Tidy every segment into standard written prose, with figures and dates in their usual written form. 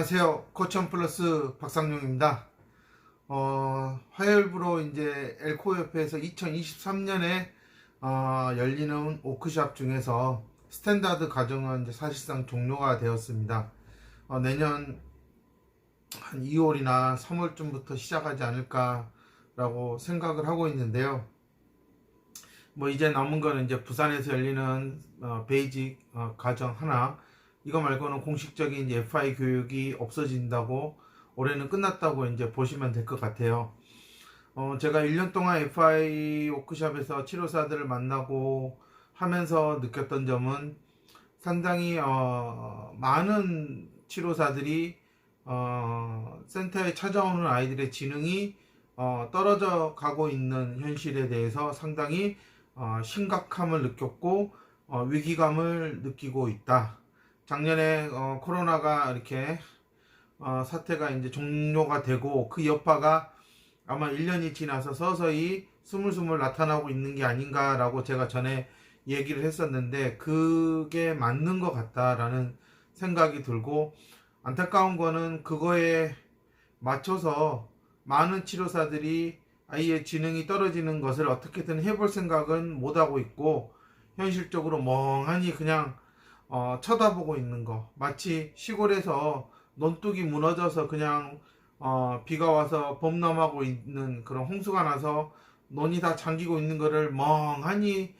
안녕하세요. 코천 플러스 박상용입니다. 화요일부로 이제 엘코협회에서 2023년에 열리는 오크샵 중에서 스탠다드 과정은 이제 사실상 종료가 되었습니다. 내년 한 2월이나 3월쯤부터 시작하지 않을까라고 생각을 하고 있는데요. 뭐 이제 남은 거는 이제 부산에서 열리는 베이직 과정 하나, 이거 말고는 공식적인 이제 FI 교육이 없어진다고, 올해는 끝났다고 이제 보시면 될 것 같아요. 제가 1년 동안 FI 워크샵에서 치료사들을 만나고 하면서 느꼈던 점은, 상당히 많은 치료사들이 센터에 찾아오는 아이들의 지능이 떨어져 가고 있는 현실에 대해서 상당히 심각함을 느꼈고 위기감을 느끼고 있다. 작년에 코로나가 이렇게 사태가 이제 종료가 되고 그 여파가 아마 1년이 지나서 서서히 스물스물 나타나고 있는 게 아닌가라고 제가 전에 얘기를 했었는데, 그게 맞는 것 같다라는 생각이 들고, 안타까운 거는 그거에 맞춰서 많은 치료사들이 아이의 지능이 떨어지는 것을 어떻게든 해볼 생각은 못하고 있고, 현실적으로 멍하니 그냥 쳐다보고 있는 거, 마치 시골에서 논둑이 무너져서 그냥 비가 와서 범람하고 있는 그런 홍수가 나서 논이 다 잠기고 있는 거를 멍하니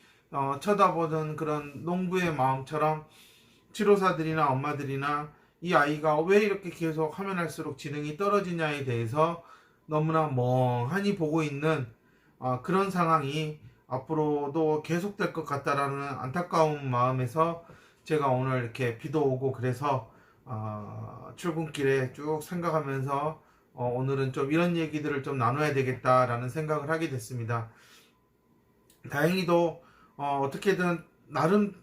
쳐다보는 그런 농부의 마음처럼, 치료사들이나 엄마들이나 이 아이가 왜 이렇게 계속 하면 할수록 지능이 떨어지냐에 대해서 너무나 멍하니 보고 있는 그런 상황이 앞으로도 계속될 것 같다라는 안타까운 마음에서 제가 오늘 이렇게 비도 오고 그래서 출근길에 쭉 생각하면서 오늘은 좀 이런 얘기들을 좀 나눠야 되겠다라는 생각을 하게 됐습니다. 다행히도 어떻게든 나름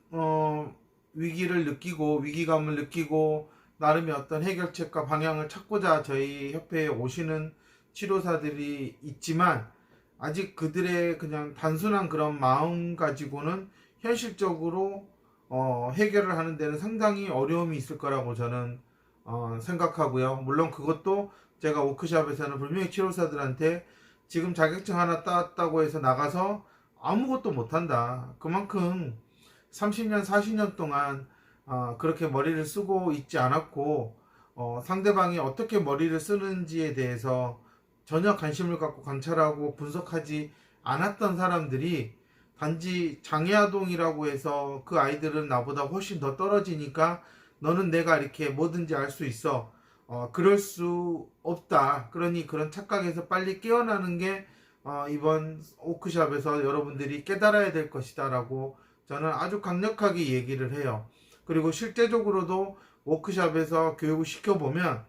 위기를 느끼고 위기감을 느끼고 나름의 어떤 해결책과 방향을 찾고자 저희 협회에 오시는 치료사들이 있지만, 아직 그들의 그냥 단순한 그런 마음 가지고는 현실적으로 해결을 하는 데는 상당히 어려움이 있을 거라고 저는 생각하고요. 물론 그것도 제가 워크숍에서는 분명히 치료사들한테 지금 자격증 하나 땄다고 해서 나가서 아무것도 못한다, 그만큼 30년 40년 동안 그렇게 머리를 쓰고 있지 않았고 상대방이 어떻게 머리를 쓰는지에 대해서 전혀 관심을 갖고 관찰하고 분석하지 않았던 사람들이, 단지 장애아동이라고 해서 그 아이들은 나보다 훨씬 더 떨어지니까 너는 내가 이렇게 뭐든지 알 수 있어, 그럴 수 없다, 그러니 그런 착각에서 빨리 깨어나는 게 이번 오크샵에서 여러분들이 깨달아야 될 것이다 라고 저는 아주 강력하게 얘기를 해요. 그리고 실제적으로도 워크샵에서 교육을 시켜보면,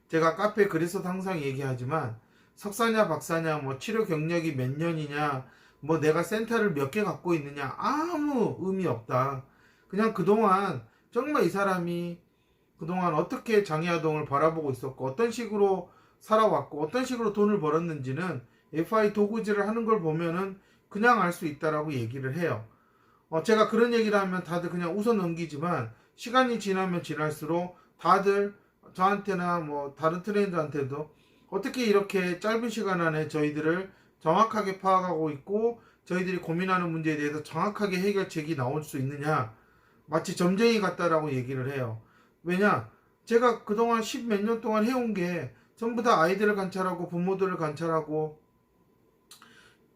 제가 카페에 글에서도 항상 얘기하지만, 석사냐 박사냐 뭐 치료 경력이 몇 년이냐 뭐 내가 센터를 몇 개 갖고 있느냐 아무 의미 없다. 그냥 그동안 정말 이 사람이 그동안 어떻게 장애아동을 바라보고 있었고 어떤 식으로 살아왔고 어떤 식으로 돈을 벌었는지는 FI 도구질을 하는 걸 보면은 그냥 알 수 있다라고 얘기를 해요. 제가 그런 얘기를 하면 다들 그냥 웃어 넘기지만, 시간이 지나면 지날수록 다들 저한테나 뭐 다른 트레이너한테도 어떻게 이렇게 짧은 시간 안에 저희들을 정확하게 파악하고 있고 저희들이 고민하는 문제에 대해서 정확하게 해결책이 나올 수 있느냐, 마치 점쟁이 같다라고 얘기를 해요. 왜냐, 제가 그동안 10 몇 년 동안 해온 게 전부 다 아이들을 관찰하고 부모들을 관찰하고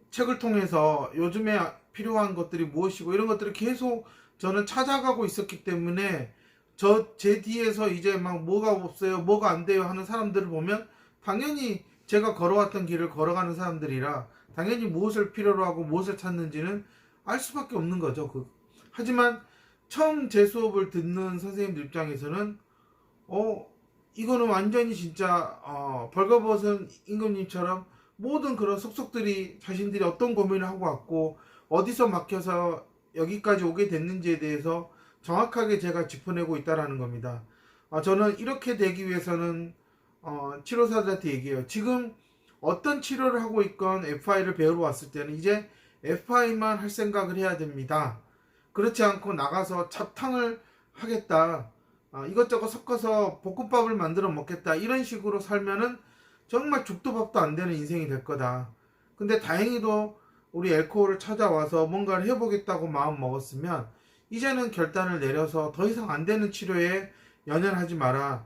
책을 통해서 요즘에 필요한 것들이 무엇이고 이런 것들을 계속 저는 찾아가고 있었기 때문에, 제 뒤에서 이제 막 뭐가 없어요 뭐가 안 돼요 하는 사람들을 보면 당연히 제가 걸어왔던 길을 걸어가는 사람들이라 당연히 무엇을 필요로 하고 무엇을 찾는지는 알 수밖에 없는 거죠. 하지만 처음 제 수업을 듣는 선생님들 입장에서는 이거는 완전히 진짜 벌거벗은 임금님처럼 모든 그런 속속들이 자신들이 어떤 고민을 하고 왔고 어디서 막혀서 여기까지 오게 됐는지에 대해서 정확하게 제가 짚어내고 있다라는 겁니다. 저는 이렇게 되기 위해서는 치료사들한테 얘기해요. 지금 어떤 치료를 하고 있건 FI를 배우러 왔을 때는 이제 FI만 할 생각을 해야 됩니다. 그렇지 않고 나가서 잡탕을 하겠다, 이것저것 섞어서 볶음밥을 만들어 먹겠다 이런 식으로 살면은 정말 죽도 밥도 안 되는 인생이 될 거다. 근데 다행히도 우리 엘코를 찾아와서 뭔가를 해보겠다고 마음 먹었으면 이제는 결단을 내려서 더 이상 안 되는 치료에 연연하지 마라.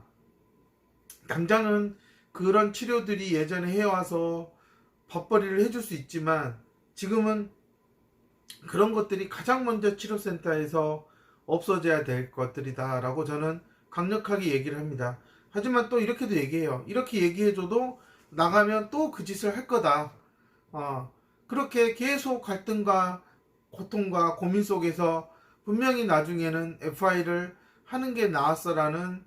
당장은 그런 치료들이 예전에 해와서 밥벌이를 해줄 수 있지만 지금은 그런 것들이 가장 먼저 치료센터에서 없어져야 될 것들이다 라고 저는 강력하게 얘기를 합니다. 하지만 또 이렇게도 얘기해요. 이렇게 얘기해줘도 나가면 또 그 짓을 할 거다. 그렇게 계속 갈등과 고통과 고민 속에서 분명히 나중에는 FI를 하는 게 나았어라는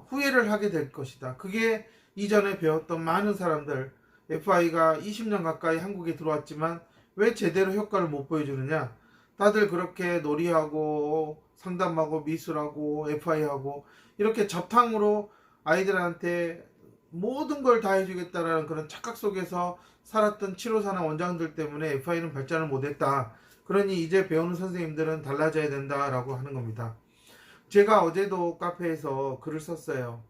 후회를 하게 될 것이다. 그게 이전에 배웠던 많은 사람들, FI가 20년 가까이 한국에 들어왔지만 왜 제대로 효과를 못 보여주느냐? 다들 그렇게 놀이하고 상담하고 미술하고 FI하고 이렇게 저탕으로 아이들한테 모든 걸 다 해주겠다라는 그런 착각 속에서 살았던 치료사나 원장들 때문에 FI는 발전을 못했다. 그러니 이제 배우는 선생님들은 달라져야 된다라고 하는 겁니다. 제가 어제도 카페에서 글을 썼어요.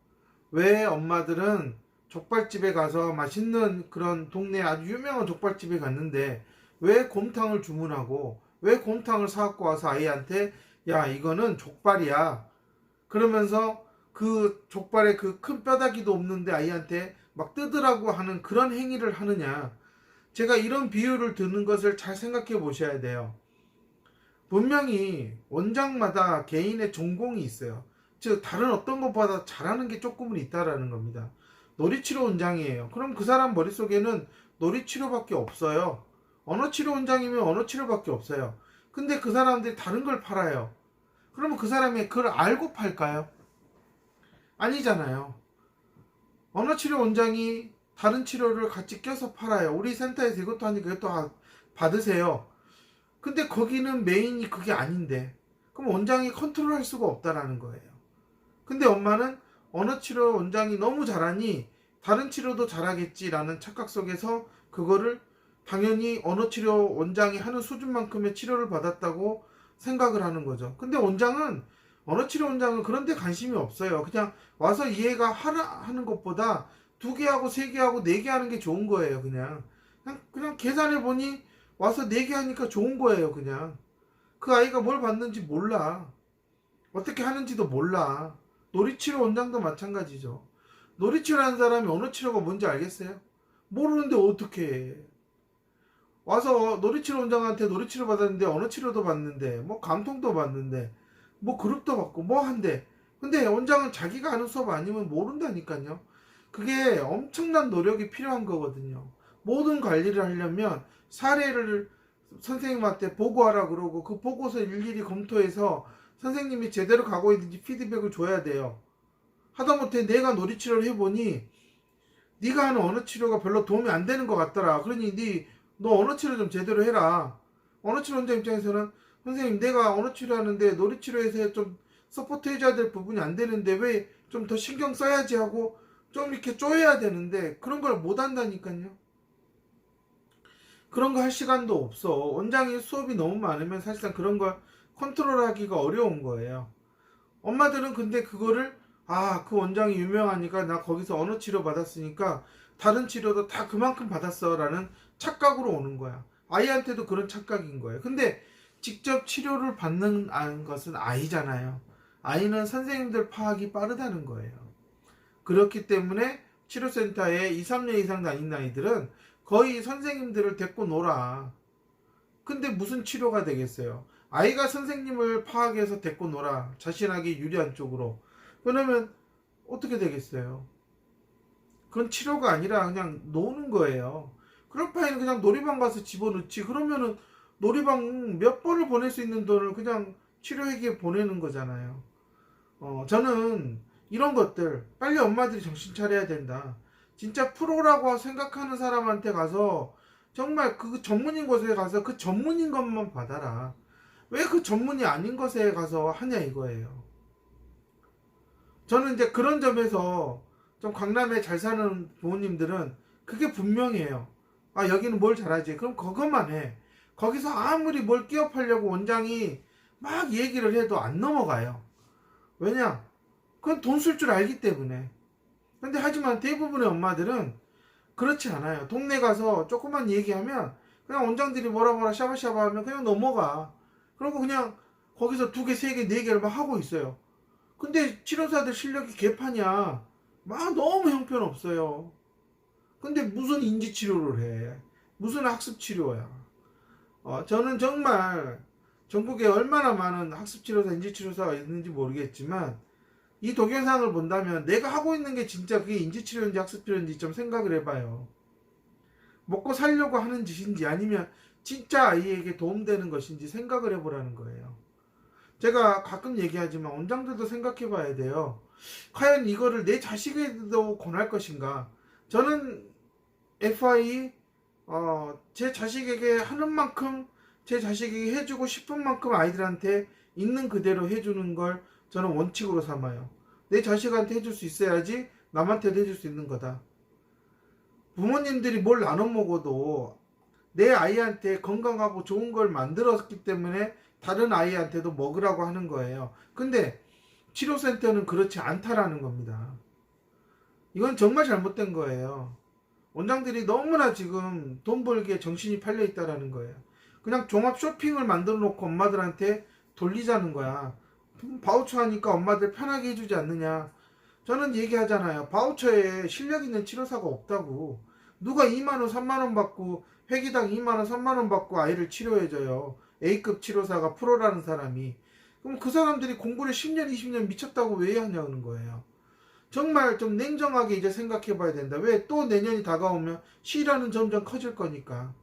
왜 엄마들은 족발집에 가서 맛있는 그런 동네 아주 유명한 족발집에 갔는데 왜 곰탕을 주문하고 왜 곰탕을 사갖고 와서 아이한테 야 이거는 족발이야 그러면서 그 족발에 그 큰 뼈다귀도 없는데 아이한테 막 뜯으라고 하는 그런 행위를 하느냐. 제가 이런 비유를 드는 것을 잘 생각해 보셔야 돼요. 분명히 원장마다 개인의 전공이 있어요. 즉 다른 어떤 것보다 잘하는 게 조금은 있다라는 겁니다. 놀이치료 원장이에요. 그럼 그 사람 머릿속에는 놀이치료밖에 없어요. 언어치료 원장이면 언어치료밖에 없어요. 근데 그 사람들이 다른 걸 팔아요. 그러면 그 사람이 그걸 알고 팔까요? 아니잖아요. 언어치료 원장이 다른 치료를 같이 껴서 팔아요. 우리 센터에서 이것도 하니까 이것도 받으세요. 근데 거기는 메인이 그게 아닌데 그럼 원장이 컨트롤할 수가 없다라는 거예요. 근데 엄마는 언어치료 원장이 너무 잘하니 다른 치료도 잘하겠지라는 착각 속에서 그거를 당연히 언어치료 원장이 하는 수준만큼의 치료를 받았다고 생각을 하는 거죠. 근데 언어치료 원장은 그런 데 관심이 없어요. 그냥 와서 이해가 하는 것보다 2개 하고 3개 하고 4개 하는 게 좋은 거예요. 그냥 계산해 보니 와서 4개 하니까 좋은 거예요. 그냥 그 아이가 뭘 받는지 몰라. 어떻게 하는지도 몰라. 놀이치료 원장도 마찬가지죠. 놀이치료하는 사람이 언어치료가 뭔지 알겠어요? 모르는데 어떻게 해. 와서 놀이치료 원장한테 놀이치료 받았는데 언어치료도 받는데 뭐 감통도 받는데 뭐 그룹도 받고 뭐 한대. 근데 원장은 자기가 하는 수업 아니면 모른다니까요. 그게 엄청난 노력이 필요한 거거든요. 모든 관리를 하려면 사례를 선생님한테 보고하라 그러고 그 보고서 일일이 검토해서 선생님이 제대로 가고 있는지 피드백을 줘야 돼요. 하다못해 내가 놀이치료를 해보니 네가 하는 언어치료가 별로 도움이 안 되는 것 같더라. 그러니 너 언어치료 좀 제대로 해라. 언어치료 원장 입장에서는 선생님 내가 언어치료 하는데 놀이치료에서 좀 서포트 해줘야 될 부분이 안 되는데 왜 좀 더 신경 써야지 하고 좀 이렇게 쪼여야 되는데 그런 걸 못 한다니까요. 그런 거 할 시간도 없어. 원장이 수업이 너무 많으면 사실상 그런 걸 컨트롤하기가 어려운 거예요. 엄마들은 근데 그거를 그 원장이 유명하니까 나 거기서 언어치료 받았으니까 다른 치료도 다 그만큼 받았어 라는 착각으로 오는 거야. 아이한테도 그런 착각인 거예요. 근데 직접 치료를 받는 것은 아이잖아요. 아이는 선생님들 파악이 빠르다는 거예요. 그렇기 때문에 치료센터에 2, 3년 이상 다닌 아이들은 거의 선생님들을 데리고 놀아. 근데 무슨 치료가 되겠어요? 아이가 선생님을 파악해서 데리고 놀아. 자신에게 유리한 쪽으로. 그러면 어떻게 되겠어요? 그건 치료가 아니라 그냥 노는 거예요. 그럴 바에는 그냥 놀이방 가서 집어넣지. 그러면은 놀이방 몇 번을 보낼 수 있는 돈을 그냥 치료액에 보내는 거잖아요. 저는 이런 것들 빨리 엄마들이 정신 차려야 된다. 진짜 프로라고 생각하는 사람한테 가서 정말 그 전문인 곳에 가서 그 전문인 것만 받아라. 왜 그 전문이 아닌 것에 가서 하냐 이거예요. 저는 이제 그런 점에서 좀 강남에 잘 사는 부모님들은 그게 분명해요. 여기는 뭘 잘하지. 그럼 그것만 해. 거기서 아무리 뭘 끼워 팔려고 원장이 막 얘기를 해도 안 넘어가요. 왜냐? 그건 돈 쓸 줄 알기 때문에. 근데 하지만 대부분의 엄마들은 그렇지 않아요. 동네 가서 조금만 얘기하면 그냥 원장들이 뭐라 뭐라 샤바샤바 하면 그냥 넘어가. 그리고 그냥 거기서 2개, 3개, 4개를 막 하고 있어요. 근데 치료사들 실력이 개판이야. 막 너무 형편없어요. 근데 무슨 인지치료를 해. 무슨 학습치료야. 저는 정말 전국에 얼마나 많은 학습치료사, 인지치료사가 있는지 모르겠지만 이 동영상을 본다면 내가 하고 있는 게 진짜 그게 인지치료인지 학습치료인지 좀 생각을 해봐요. 먹고 살려고 하는 짓인지 아니면 진짜 아이에게 도움되는 것인지 생각을 해보라는 거예요. 제가 가끔 얘기하지만 원장들도 생각해 봐야 돼요. 과연 이거를 내 자식에게도 권할 것인가? 저는 FI 제 자식에게 하는 만큼 제 자식에게 해주고 싶은 만큼 아이들한테 있는 그대로 해주는 걸 저는 원칙으로 삼아요. 내 자식한테 해줄 수 있어야지 남한테도 해줄 수 있는 거다. 부모님들이 뭘 나눠 먹어도 내 아이한테 건강하고 좋은 걸 만들었기 때문에 다른 아이한테도 먹으라고 하는 거예요. 근데 치료센터는 그렇지 않다라는 겁니다. 이건 정말 잘못된 거예요. 원장들이 너무나 지금 돈 벌기에 정신이 팔려 있다라는 거예요. 그냥 종합 쇼핑을 만들어 놓고 엄마들한테 돌리자는 거야. 바우처 하니까 엄마들 편하게 해주지 않느냐. 저는 얘기하잖아요. 바우처에 실력 있는 치료사가 없다고. 누가 2만원, 3만원 받고 회기당 2만원, 3만원 받고 아이를 치료해줘요. A급 치료사가 프로라는 사람이. 그럼 그 사람들이 공부를 10년, 20년 미쳤다고 왜 하냐는 거예요. 정말 좀 냉정하게 이제 생각해 봐야 된다. 왜? 또 내년이 다가오면 시련은 점점 커질 거니까.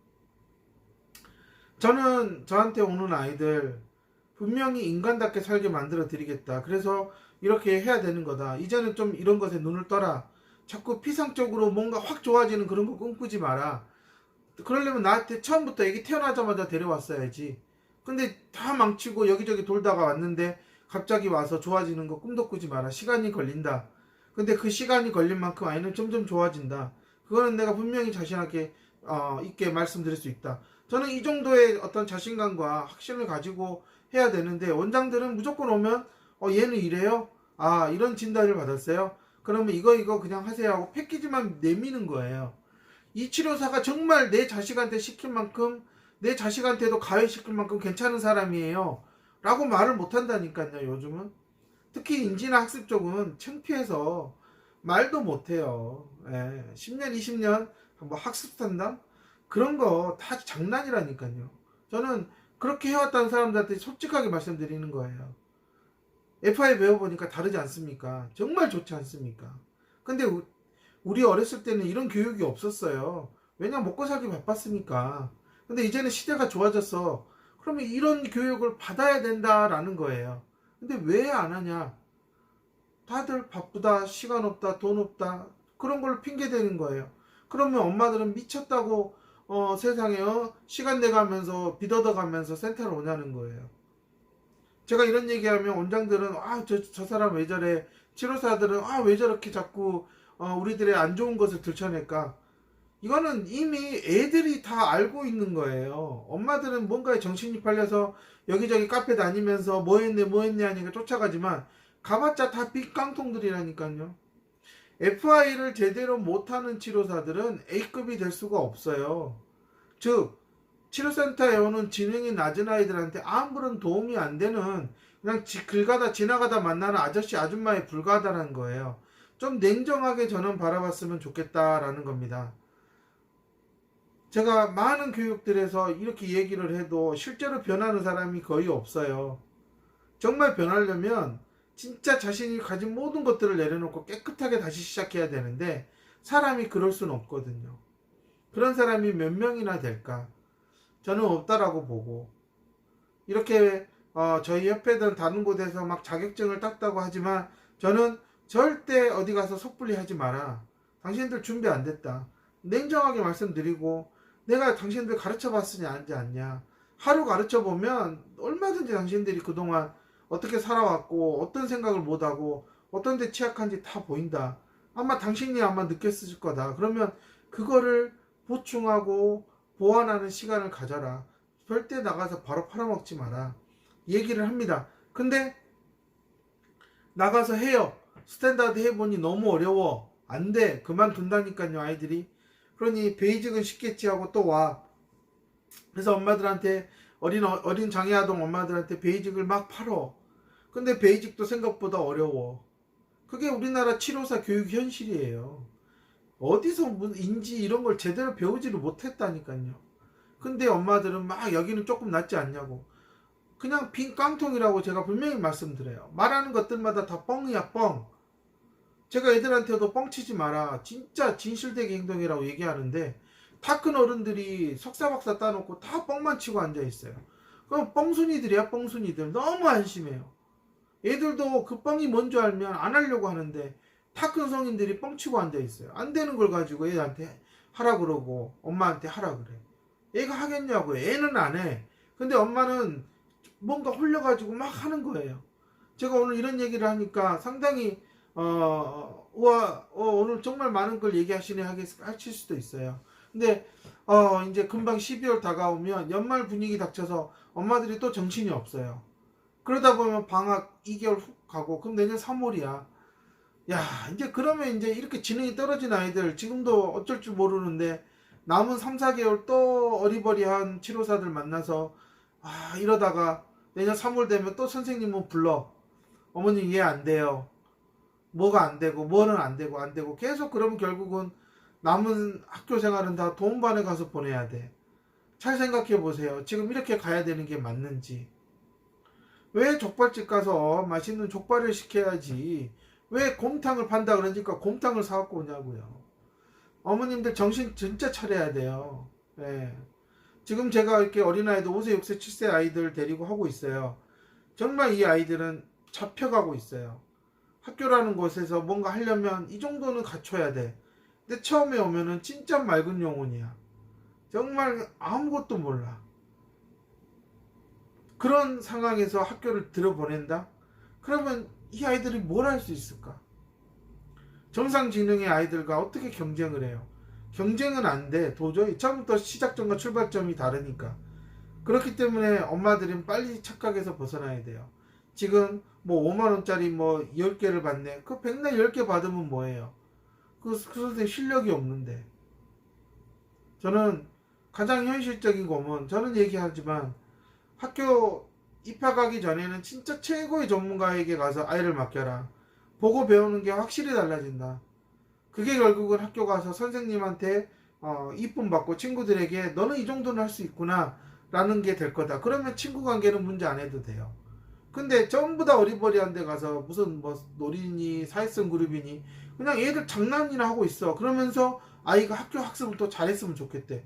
저는 저한테 오는 아이들 분명히 인간답게 살게 만들어 드리겠다. 그래서 이렇게 해야 되는 거다. 이제는 좀 이런 것에 눈을 떠라. 자꾸 피상적으로 뭔가 확 좋아지는 그런 거 꿈꾸지 마라. 그러려면 나한테 처음부터 애기 태어나자마자 데려왔어야지. 근데 다 망치고 여기저기 돌다가 왔는데 갑자기 와서 좋아지는 거 꿈도 꾸지 마라. 시간이 걸린다. 근데 그 시간이 걸린 만큼 아이는 점점 좋아진다. 그거는 내가 분명히 자신있게 있게 말씀드릴 수 있다. 저는 이 정도의 어떤 자신감과 확신을 가지고 해야 되는데 원장들은 무조건 오면 얘는 이래요? 아 이런 진단을 받았어요? 그러면 이거 그냥 하세요 하고 패키지만 내미는 거예요. 이 치료사가 정말 내 자식한테 시킬 만큼 내 자식한테도 가해시킬 만큼 괜찮은 사람이에요 라고 말을 못한다니까요. 요즘은 특히 인지나 학습 쪽은 창피해서 말도 못해요. 10년 20년 뭐 학습 상담 그런 거 다 장난이라니까요. 저는 그렇게 해왔다는 사람들한테 솔직하게 말씀드리는 거예요. FI 배워보니까 다르지 않습니까? 정말 좋지 않습니까? 근데 우리 어렸을 때는 이런 교육이 없었어요. 왜냐 먹고 살기 바빴으니까. 근데 이제는 시대가 좋아졌어. 그러면 이런 교육을 받아야 된다라는 거예요. 근데 왜 안 하냐? 다들 바쁘다, 시간 없다, 돈 없다 그런 걸로 핑계 대는 거예요. 그러면 엄마들은 미쳤다고 세상에 시간 내가면서 빚어가면서 센터로 오냐는 거예요. 제가 이런 얘기하면 원장들은 저 사람 왜 저래, 치료사들은 왜 저렇게 자꾸 우리들의 안 좋은 것을 들춰낼까. 이거는 이미 애들이 다 알고 있는 거예요. 엄마들은 뭔가에 정신이 팔려서 여기저기 카페 다니면서 뭐 했네 하니까 쫓아가지만 가봤자 다 빚깡통들이라니까요. FI를 제대로 못하는 치료사들은 A급이 될 수가 없어요. 즉 치료센터에 오는 지능이 낮은 아이들한테 아무런 도움이 안 되는 그냥 길 가다 지나가다 만나는 아저씨 아줌마에 불과하다는 거예요. 좀 냉정하게 저는 바라봤으면 좋겠다라는 겁니다. 제가 많은 교육들에서 이렇게 얘기를 해도 실제로 변하는 사람이 거의 없어요. 정말 변하려면 진짜 자신이 가진 모든 것들을 내려놓고 깨끗하게 다시 시작해야 되는데 사람이 그럴 수는 없거든요. 그런 사람이 몇 명이나 될까? 저는 없다라고 보고 이렇게 저희 협회든 다른 곳에서 막 자격증을 땄다고 하지만 저는 절대 어디 가서 섣불리 하지 마라. 당신들 준비 안 됐다. 냉정하게 말씀드리고 내가 당신들 가르쳐 봤으니 알지 않냐. 하루 가르쳐 보면 얼마든지 당신들이 그동안 어떻게 살아왔고 어떤 생각을 못하고 어떤 데 취약한지 다 보인다. 아마 당신이 느꼈을 거다. 그러면 그거를 보충하고 보완하는 시간을 가져라. 절대 나가서 바로 팔아먹지 마라. 얘기를 합니다. 근데 나가서 해요. 스탠다드 해보니 너무 어려워. 안 돼. 그만둔다니까요, 아이들이. 그러니 베이직은 쉽겠지 하고 또 와. 그래서 엄마들한테 어린 장애아동 엄마들한테 베이직을 막 팔어. 근데 베이직도 생각보다 어려워. 그게 우리나라 치료사 교육 현실이에요. 어디서 인지 이런 걸 제대로 배우지를 못했다니까요. 근데 엄마들은 막 여기는 조금 낫지 않냐고. 그냥 빈 깡통이라고 제가 분명히 말씀드려요. 말하는 것들마다 다 뻥이야, 뻥. 제가 애들한테도 뻥치지 마라. 진짜 진실되게 행동이라고 얘기하는데 다 큰 어른들이 석사박사 따놓고 다 뻥만 치고 앉아있어요. 그럼 뻥순이들이야, 뻥순이들. 너무 안심해요. 애들도 그 뻥이 뭔지 알면 안 하려고 하는데 다 큰 성인들이 뻥치고 앉아있어요. 안 되는 걸 가지고 애한테 하라 그러고 엄마한테 하라 그래. 애가 하겠냐고. 애는 안 해. 근데 엄마는 뭔가 홀려가지고 막 하는 거예요. 제가 오늘 이런 얘기를 하니까 상당히 우와, 오늘 정말 많은 걸 얘기하시네 하실 수도 있어요. 근데 이제 금방 12월 다가오면 연말 분위기 닥쳐서 엄마들이 또 정신이 없어요. 그러다 보면 방학 2개월 훅 가고 그럼 내년 3월이야. 야, 이제 그러면 이제 이렇게 지능이 떨어진 아이들 지금도 어쩔 줄 모르는데 남은 3, 4개월 또 어리버리한 치료사들 만나서 이러다가 내년 3월 되면 또 선생님은 불러. 어머님 이해 안 돼요. 뭐가 안 되고 뭐는 안 되고 안 되고 계속 그러면 결국은 남은 학교 생활은 다 도움반에 가서 보내야 돼. 잘 생각해 보세요. 지금 이렇게 가야 되는 게 맞는지. 왜 족발집 가서 맛있는 족발을 시켜야지 왜 곰탕을 판다 그러니까 곰탕을 사갖고 오냐고요. 어머님들 정신 진짜 차려야 돼요. 예. 지금 제가 이렇게 어린아이들 5세, 6세, 7세 아이들 데리고 하고 있어요. 정말 이 아이들은 잡혀가고 있어요. 학교라는 곳에서 뭔가 하려면 이 정도는 갖춰야 돼. 근데 처음에 오면은 진짜 맑은 영혼이야. 정말 아무것도 몰라. 그런 상황에서 학교를 들어보낸다? 그러면 이 아이들이 뭘 할 수 있을까? 정상지능의 아이들과 어떻게 경쟁을 해요? 경쟁은 안 돼. 도저히 처음부터 시작점과 출발점이 다르니까. 그렇기 때문에 엄마들은 빨리 착각해서 벗어나야 돼요. 지금 뭐 5만원짜리 뭐 10개를 받네. 그 백날 10개 받으면 뭐예요? 그 선생님 실력이 없는데. 저는 가장 현실적인 거면 저는 얘기하지만 학교 입학하기 전에는 진짜 최고의 전문가에게 가서 아이를 맡겨라. 보고 배우는 게 확실히 달라진다. 그게 결국은 학교 가서 선생님한테 이쁨 받고 친구들에게 너는 이 정도는 할 수 있구나 라는 게 될 거다. 그러면 친구 관계는 문제 안 해도 돼요. 근데 전부 다 어리버리한 데 가서 무슨 뭐 놀이니 사회성 그룹이니 그냥 얘들 장난이나 하고 있어. 그러면서 아이가 학교 학습을 또 잘했으면 좋겠대.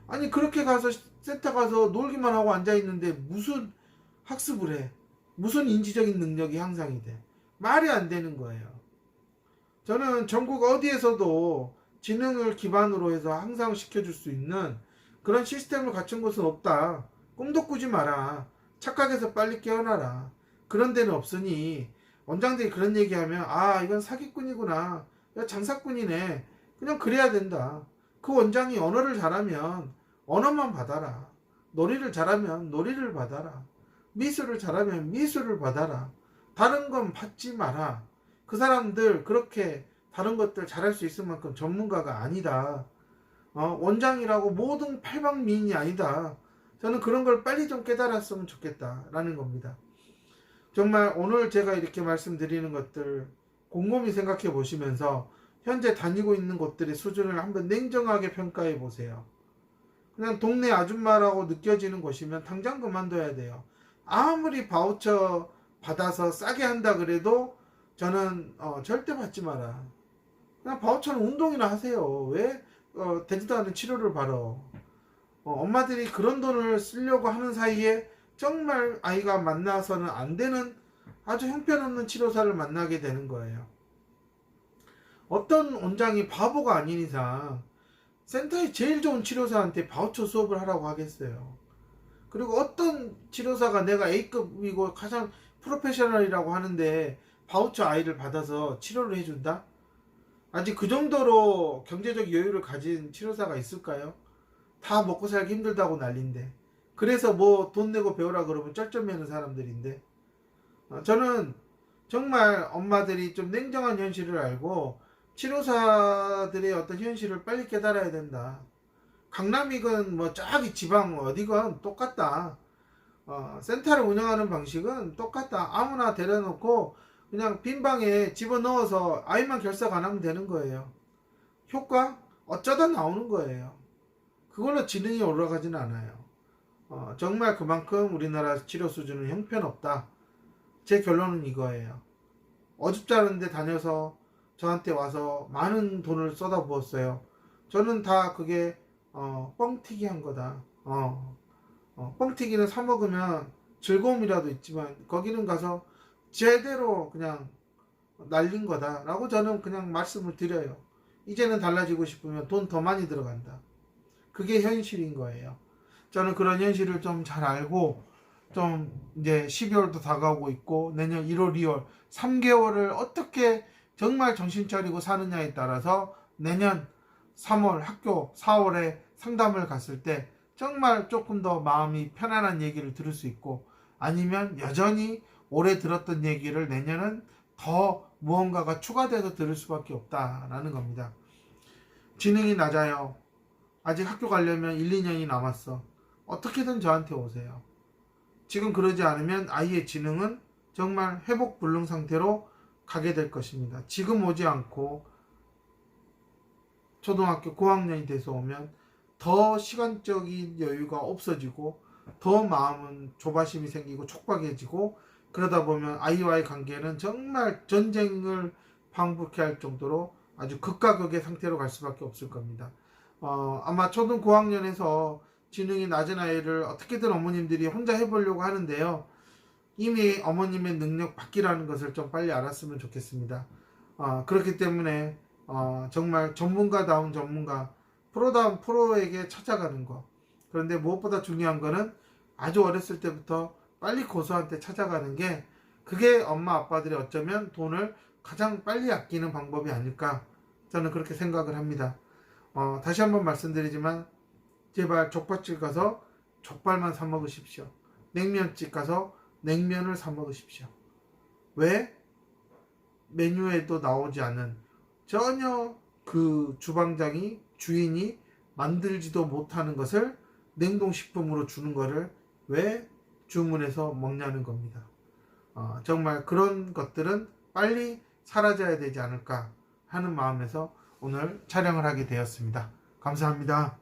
아니 그렇게 가서 센터 가서 놀기만 하고 앉아있는데 무슨 학습을 해. 무슨 인지적인 능력이 향상이 돼. 말이 안 되는 거예요. 저는 전국 어디에서도 지능을 기반으로 해서 향상시켜줄 수 있는 그런 시스템을 갖춘 곳은 없다. 꿈도 꾸지 마라. 착각해서 빨리 깨어나라. 그런 데는 없으니 원장들이 그런 얘기하면 이건 사기꾼이구나. 야 장사꾼이네. 그냥 그래야 된다. 그 원장이 언어를 잘하면 언어만 받아라. 놀이를 잘하면 놀이를 받아라. 미술을 잘하면 미술을 받아라. 다른 건 받지 마라. 그 사람들 그렇게 다른 것들 잘할 수 있을 만큼 전문가가 아니다. 원장이라고 모든 팔방미인이 아니다. 저는 그런 걸 빨리 좀 깨달았으면 좋겠다라는 겁니다. 정말 오늘 제가 이렇게 말씀드리는 것들 곰곰이 생각해 보시면서 현재 다니고 있는 곳들의 수준을 한번 냉정하게 평가해 보세요. 그냥 동네 아줌마라고 느껴지는 곳이면 당장 그만둬야 돼요. 아무리 바우처 받아서 싸게 한다 그래도 저는 절대 받지 마라. 그냥 바우처는 운동이나 하세요. 왜 되지도 않은 치료를 받아. 엄마들이 그런 돈을 쓰려고 하는 사이에 정말 아이가 만나서는 안 되는 아주 형편없는 치료사를 만나게 되는 거예요. 어떤 원장이 바보가 아닌 이상 센터에 제일 좋은 치료사한테 바우처 수업을 하라고 하겠어요. 그리고 어떤 치료사가 내가 A급이고 가장 프로페셔널이라고 하는데 바우처 아이를 받아서 치료를 해준다? 아직 그 정도로 경제적 여유를 가진 치료사가 있을까요? 다 먹고 살기 힘들다고 난린데. 그래서 뭐 돈 내고 배우라 그러면 쩔쩔매는 사람들인데. 저는 정말 엄마들이 좀 냉정한 현실을 알고 치료사들의 어떤 현실을 빨리 깨달아야 된다. 강남이건 뭐 저기 지방 어디건 똑같다. 센터를 운영하는 방식은 똑같다. 아무나 데려놓고 그냥 빈 방에 집어넣어서 아이만 결석 안 하면 되는 거예요. 효과? 어쩌다 나오는 거예요. 그걸로 지능이 올라가지는 않아요. 정말 그만큼 우리나라 치료 수준은 형편없다. 제 결론은 이거예요. 어줍지 않은데 다녀서 저한테 와서 많은 돈을 쏟아부었어요. 저는 다 그게 뻥튀기 한 거다. 뻥튀기는 사 먹으면 즐거움이라도 있지만 거기는 가서 제대로 그냥 날린 거다라고 저는 그냥 말씀을 드려요. 이제는 달라지고 싶으면 돈 더 많이 들어간다. 그게 현실인 거예요. 저는 그런 현실을 좀 잘 알고 좀 이제 12월도 다가오고 있고 내년 1월, 2월 3개월을 어떻게 정말 정신 차리고 사느냐에 따라서 내년 3월 학교 4월에 상담을 갔을 때 정말 조금 더 마음이 편안한 얘기를 들을 수 있고 아니면 여전히 올해 들었던 얘기를 내년은 더 무언가가 추가돼서 들을 수밖에 없다라는 겁니다. 지능이 낮아요. 아직 학교 가려면 1, 2년이 남았어. 어떻게든 저한테 오세요. 지금 그러지 않으면 아이의 지능은 정말 회복 불능 상태로 가게 될 것입니다. 지금 오지 않고 초등학교 고학년이 돼서 오면 더 시간적인 여유가 없어지고 더 마음은 조바심이 생기고 촉박해지고 그러다 보면 아이와의 관계는 정말 전쟁을 방불케 할 정도로 아주 극과 극의 상태로 갈 수밖에 없을 겁니다. 아마 초등 고학년에서 지능이 낮은 아이를 어떻게든 어머님들이 혼자 해보려고 하는데요. 이미 어머님의 능력 밖이라는 것을 좀 빨리 알았으면 좋겠습니다. 그렇기 때문에 정말 전문가다운 전문가, 프로다운 프로에게 찾아가는 것. 그런데 무엇보다 중요한 거는 아주 어렸을 때부터 빨리 고수한테 찾아가는 게 그게 엄마 아빠들이 어쩌면 돈을 가장 빨리 아끼는 방법이 아닐까 저는 그렇게 생각을 합니다. 다시 한번 말씀드리지만 제발 족발집 가서 족발만 사 먹으십시오. 냉면집 가서 냉면을 사 먹으십시오. 왜? 메뉴에도 나오지 않은 전혀 그 주인이 만들지도 못하는 것을 냉동식품으로 주는 거를 왜 주문해서 먹냐는 겁니다. 정말 그런 것들은 빨리 사라져야 되지 않을까 하는 마음에서 오늘 촬영을 하게 되었습니다. 감사합니다.